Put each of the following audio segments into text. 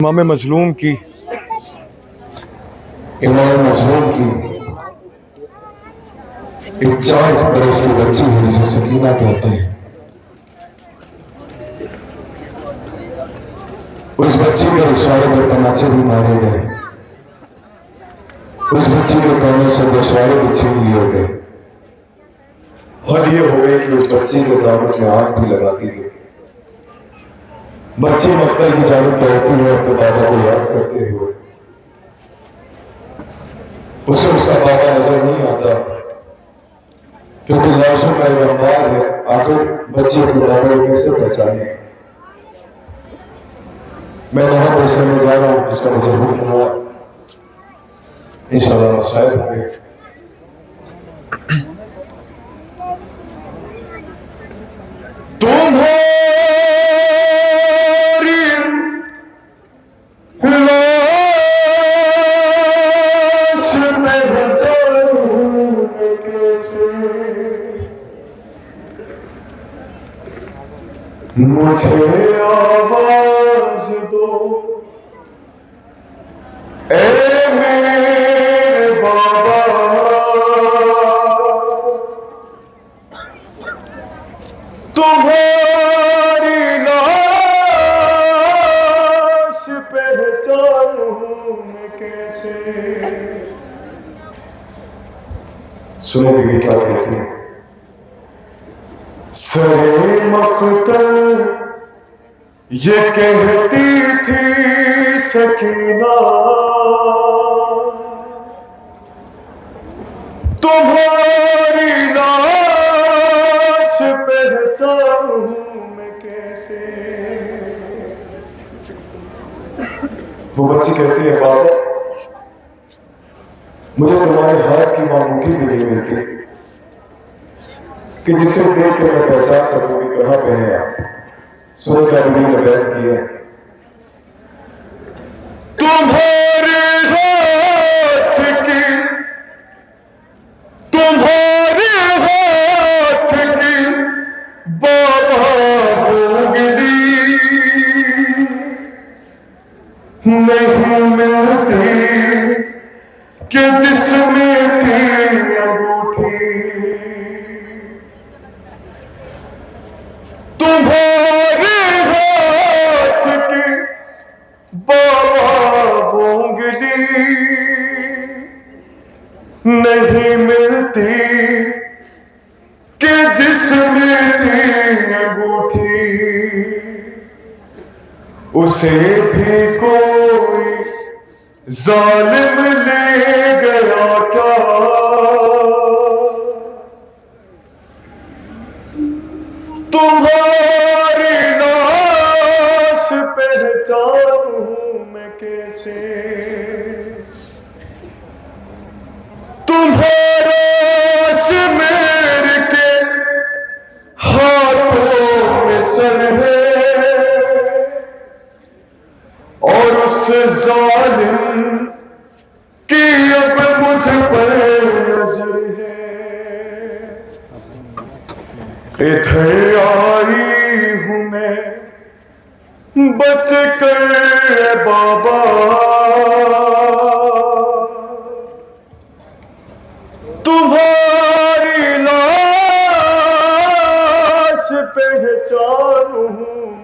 इमाम मजलूम की एक 40 बरस की बच्ची है जिसे सकीना कहते हैं। उस बच्ची के इशारे पर तमाचे भी मारे गए। उस बच्ची के कानों से दशवारे भी छीन लिए गए। हद ये हो गई कि उस बच्ची के दामन में आग भी लगा दी गई। बच्ची मकतल की जानिब दौड़ती है अपने बाबा को याद करते हुए। उसे उसका बाबा नजर नहीं आता क्योंकि लाशों का एक अंबार है। आखिर बच्ची अपने बाबा को कैसे पहचाने। मैं वहां पर करने जा रहा हूं, इसका मुझे हुक्म हुआ। इंशाअल्लाह मसाइल होंगे। मुझे आवाज दो ए मेरे बाबा, तुम्हारी लाश पहचानूं मैं कैसे। सुने बीवी क्या कहती है। सरे मकतल ये कहती थी सकीना, तुम्हारी लाश पहचानूं मैं कैसे। वो बच्ची कहती है बाबा मुझे तुम्हारे हाथ की मामूली भी नहीं मिलती कि जिसे देख के मैं पहचान सकूं कि कहां पे है आप। सुनो क्या बीवी ने बयान किया। तुम्हारे हाथ की बाबा उंगली नहीं मिलती कि जिसमें थी अंगूठी। तुम्हारे हाथ की बाबा उंगली नहीं मिलती कि जिसमें थी अंगूठी। उसे भी कोई जालिम ले गया क्या। तुम्हारी लाश पहचानूं मैं कैसे। तुम्हारा सिमर के हाथों में सर है और उस जालिम की अब मुझ पर नजर है। इधर आई हूं मैं बच कर बाबा, तुम्हारी लाश पहचानूं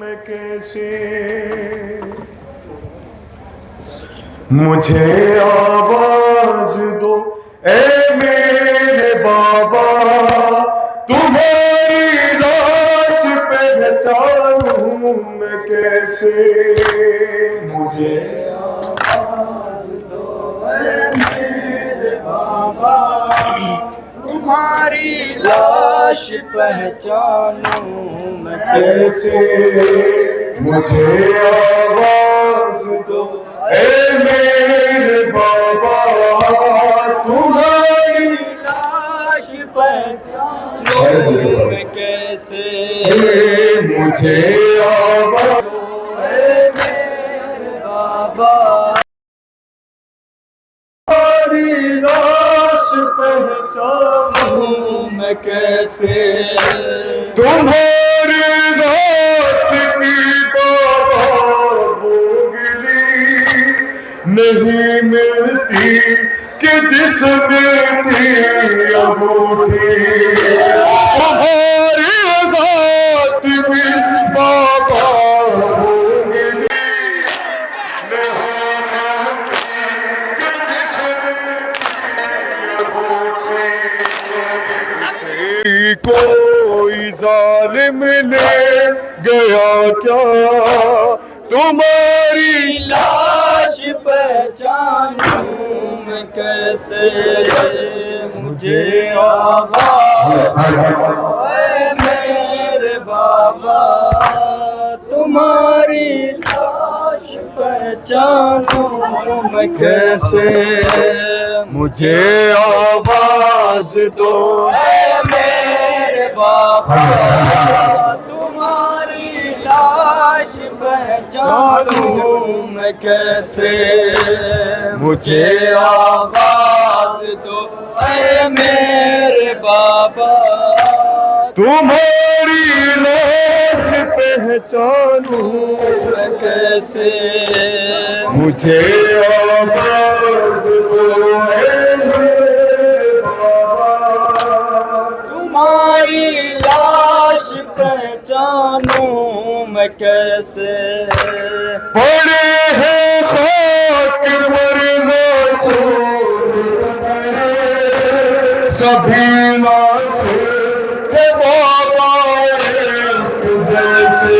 मैं कैसे। मुझे आवाज दो ए मेरे बाबा, तुम्हारी लाश पहचानूं मैं कैसे। मुझे आवाज दो ए मेरे बाबा, तुम्हारी लाश पहचानूं मैं कैसे। मुझे आवाज दो ए मेरे बाबा, तुम्हारी लाश पहचानूं मैं कैसे। मुझे आवाज दो ए मेरे बाबा, तुम्हारी लाश पहचानूं मैं कैसे। तुम्हारे हाथ की बाबा उंगली नहीं मिलती कि जिसमें थी अंगूठी। तुम्हारी बात भी बाबा होंगे कोई जालिम ले गया क्या तुम्हारी लाश पहचानूं मैं कैसे, मुझे आवाज़ ऐ मेरे बाबा, तुम्हारी लाश पहचानूं मैं कैसे, मुझे आवाज दो ऐ मेरे बाबा, तुम्हारी लाश पहचानूं मैं कैसे, मुझे आवाज दो ऐ मेरे बाबा, तुम्हारी लाश पहचानूं मैं कैसे, मुझे आवाज दो ऐ मेरे बाबा। तुम्हारी लाश पहचानूं मैं कैसे, पड़े हैं खाक पर मासूम सभी लाशें है बाबा एक जैसे।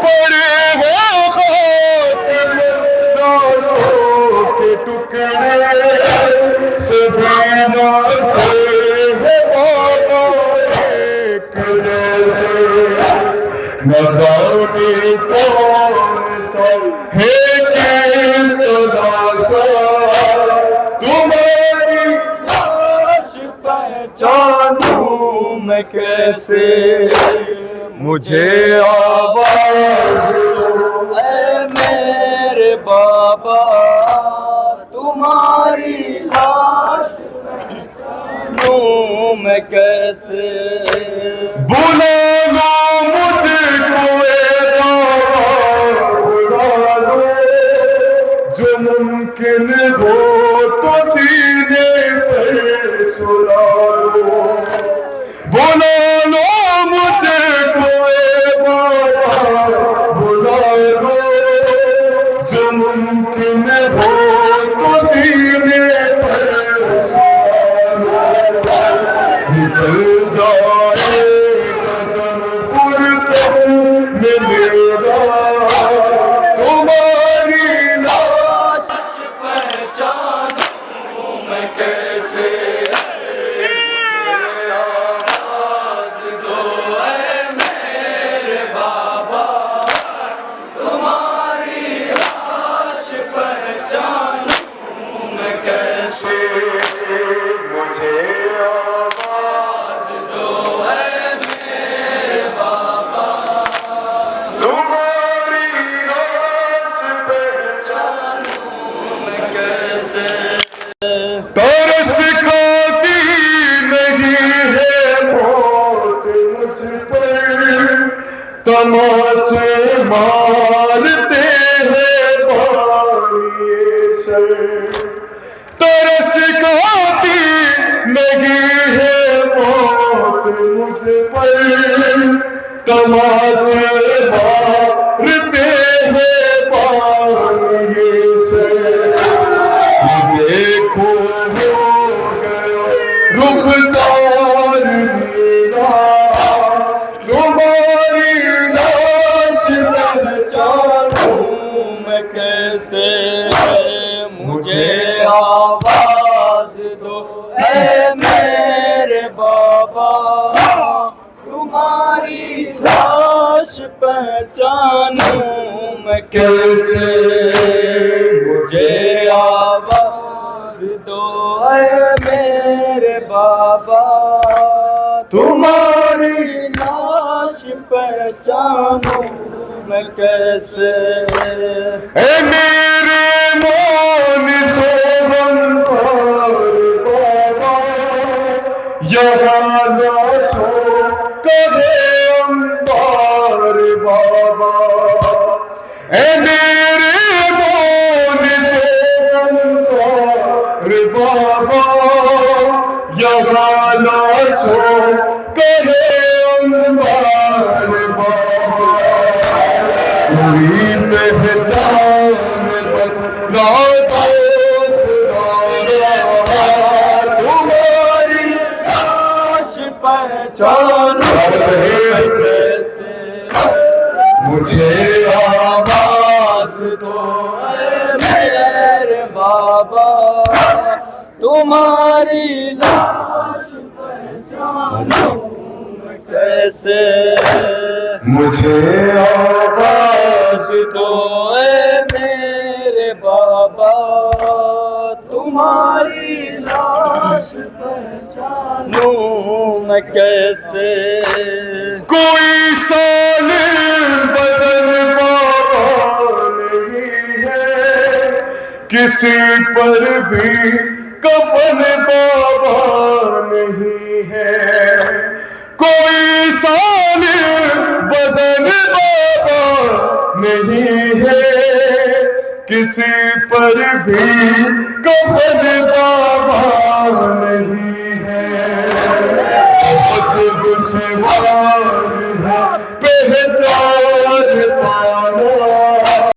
पड़े हैं खाक पर लाशों के टुकड़े सभी लाशें है बाबा एक जैसे। न जाने कौन सा है किसका लाशा तुम्हारी लाश पहचानूं मैं कैसे, मुझे आवाज दो ऐ मेरे बाबा, तुम्हारी लाश पहचानूं मैं कैसे, बुला लो मुझको ए बाबा बुला लो, जो मुमकिन हो तो सीने पर सुला लो। बुला लो मुझको ए बाबा बुला लो, जो मुमकिन हो तो सीने पर सुला लो। निकल जाए कदम फुरकत में मेरा तुम्हारी लाश पहचानूं मैं कैसे, आवाज दो ऐ मेरे बाबा, तुम्हारी लाश पहचानूं मैं कैसे, मुझे आवाज दो ऐ मेरे बाबा, तुम्हारी लाश पहचानूं मैं कैसे, तरस खाती नहीं है मौत मुझ पर, तमाचे मारते हैं बानिए सर। तरस खाती नहीं है मौत मुझ पर, तमाचे मारते हैं बानिए सर। देखो हो गया रुखसार मेरा, तुम्हारी लाश पहचानूं मैं कैसे, मुझे आवाज दो ऐ मेरे बाबा, तुम्हारी लाश पहचानूं मैं कैसे, मुझे आवाज दो ऐ मेरे बाबा, तुम्हारी लाश पहचानूं मैं कैसे, ए मेरे मौन सोगम बाबा, यहाँ ना सो कहे अंबार बाबा। ए मेरे मौन दो मेरे बाबा, तुम्हारी लाश पहचानूं मैं कैसे। मुझे आवाज दो मेरे बाबा, तुम्हारी लाश पहचानूं मैं कैसे। कोई सालिम बदन बाबा नहीं है, किसी पर भी कफन बाबा नहीं है। कोई सालिम बदन बाबा नहीं है, किसी पर भी कफन बाबा नहीं है। बहुत गुस्सा